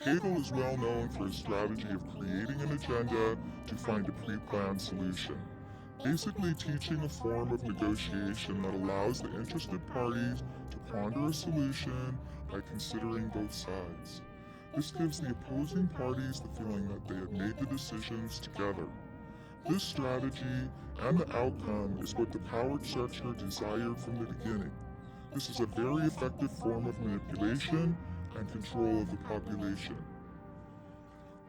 Hegel is well known for his strategy of creating an agenda to find a pre-planned solution, basically teaching a form of negotiation that allows the interested parties to ponder a solution by considering both sides. This gives the opposing parties the feeling that they have made the decisions together. This strategy and the outcome is what the power structure desired from the beginning. This is a very effective form of manipulation and control of the population.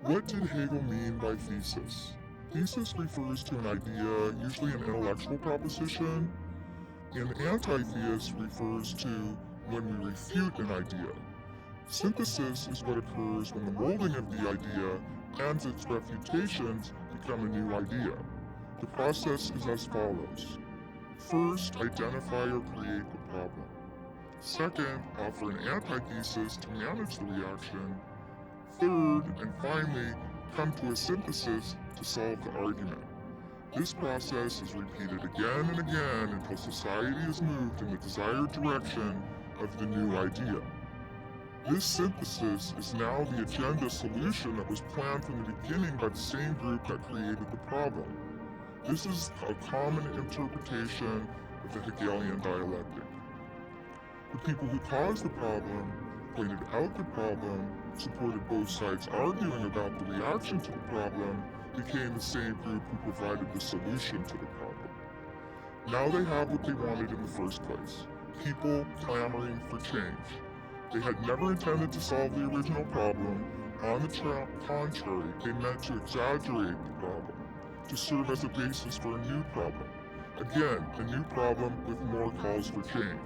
What did Hegel mean by thesis? Thesis refers to an idea, usually an intellectual proposition, and antithesis refers to when we refute an idea. Synthesis is what occurs when the molding of the idea and its refutations become a new idea. The process is as follows. First, identify or create the problem. Second, offer an antithesis to manage the reaction. Third, and finally, come to a synthesis to solve the argument. This process is repeated again and again until society is moved in the desired direction of the new idea. This synthesis is now the agenda solution that was planned from the beginning by the same group that created the problem. This is a common interpretation of the Hegelian dialectic. The people who caused the problem, pointed out the problem, supported both sides arguing about the reaction to the problem, became the same group who provided the solution to the problem. Now they have what they wanted in the first place, people clamoring for change. They had never intended to solve the original problem. On the contrary, they meant to exaggerate the problem, to serve as a basis for a new problem. Again, a new problem with more calls for change.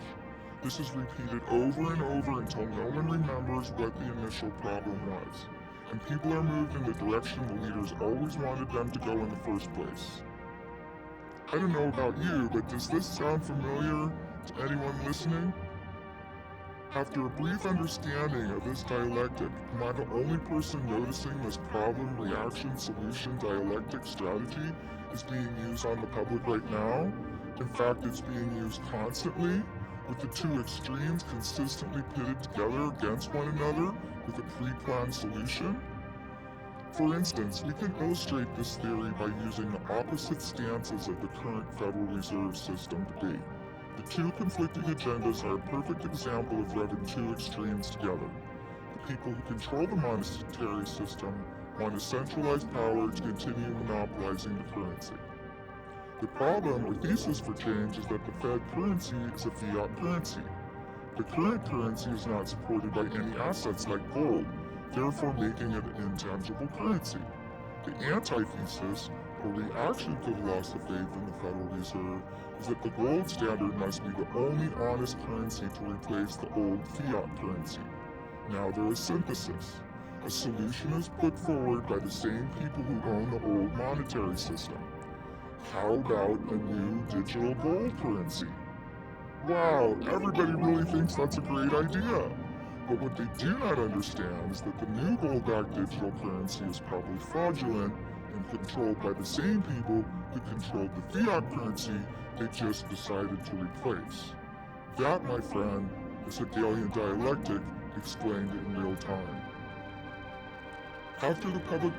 This is repeated over and over until no one remembers what the initial problem was, and people are moved in the direction the leaders always wanted them to go in the first place. I don't know about you, but does this sound familiar to anyone listening? After a brief understanding of this dialectic, am I the only person noticing this problem-reaction-solution dialectic strategy is being used on the public right now? In fact, it's being used constantly, with the two extremes consistently pitted together against one another with a pre-planned solution? For instance, we can illustrate this theory by using the opposite stances of the current Federal Reserve System debate. The two conflicting agendas are a perfect example of rubbing two extremes together. The people who control the monetary system want a centralized power to continue monopolizing the currency. The problem or thesis for change is that the Fed currency is a fiat currency. The current currency is not supported by any assets like gold, therefore making it an intangible currency. The antithesis, or reaction to the loss of faith in the Federal Reserve, is that the gold standard must be the only honest currency to replace the old fiat currency. Now there is synthesis. A solution is put forward by the same people who own the old monetary system. How about a new digital gold currency? Wow, everybody really thinks that's a great idea. But what they do not understand is that the new gold-backed digital currency is probably fraudulent and controlled by the same people who controlled the fiat currency they just decided to replace. That, my friend, is Hegelian dialectic explained in real time. After the public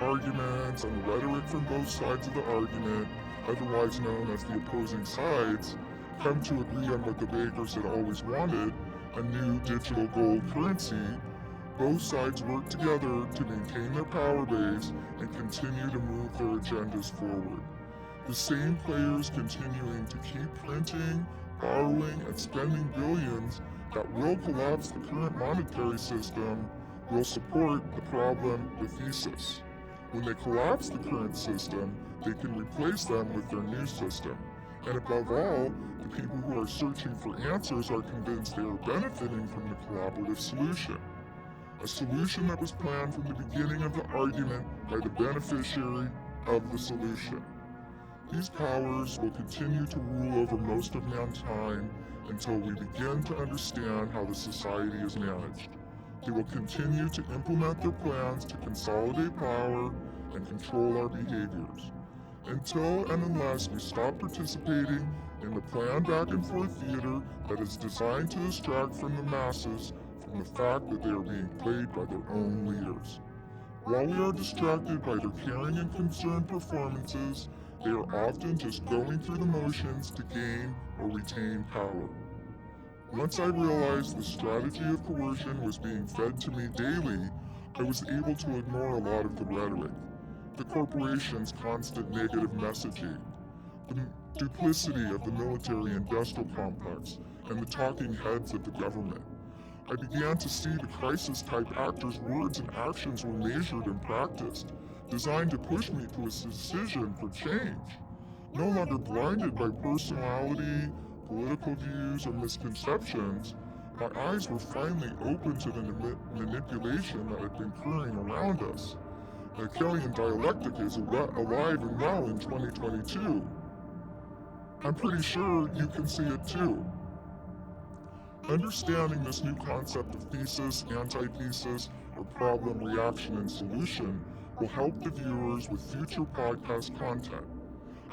arguments and the rhetoric from both sides of the argument, otherwise known as the opposing sides, come to agree on what the bakers had always wanted, a new digital gold currency, both sides work together to maintain their power base and continue to move their agendas forward. The same players continuing to keep printing, borrowing, and spending billions that will collapse the current monetary system will support the problem, the thesis. When they collapse the current system, they can replace them with their new system. And above all, the people who are searching for answers are convinced they are benefiting from the collaborative solution. A solution that was planned from the beginning of the argument by the beneficiary of the solution. These powers will continue to rule over most of mankind until we begin to understand how the society is managed. They will continue to implement their plans to consolidate power and control our behaviors. Until and unless we stop participating in the planned back-and-forth theater that is designed to distract from the masses from and the fact that they are being played by their own leaders. While we are distracted by their caring and concerned performances, they are often just going through the motions to gain or retain power. Once I realized the strategy of coercion was being fed to me daily, I was able to ignore a lot of the rhetoric, the corporations' constant negative messaging, the duplicity of the military-industrial complex, and the talking heads of the government. I began to see the crisis-type actors' words and actions were measured and practiced, designed to push me to a decision for change. No longer blinded by personality, political views, or misconceptions, my eyes were finally open to the manipulation that had been occurring around us. The Hegelian dialectic is alive and well in 2022. I'm pretty sure you can see it too. Understanding this new concept of thesis, antithesis, or problem, reaction, and solution will help the viewers with future podcast content.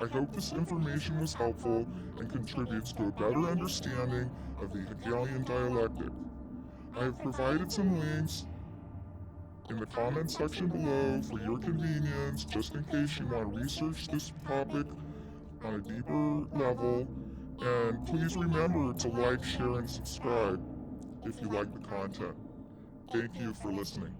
I hope this information was helpful and contributes to a better understanding of the Hegelian dialectic. I have provided some links in the comments section below for your convenience, just in case you want to research this topic on a deeper level. And please remember to like, share, and subscribe if you like the content. Thank you for listening.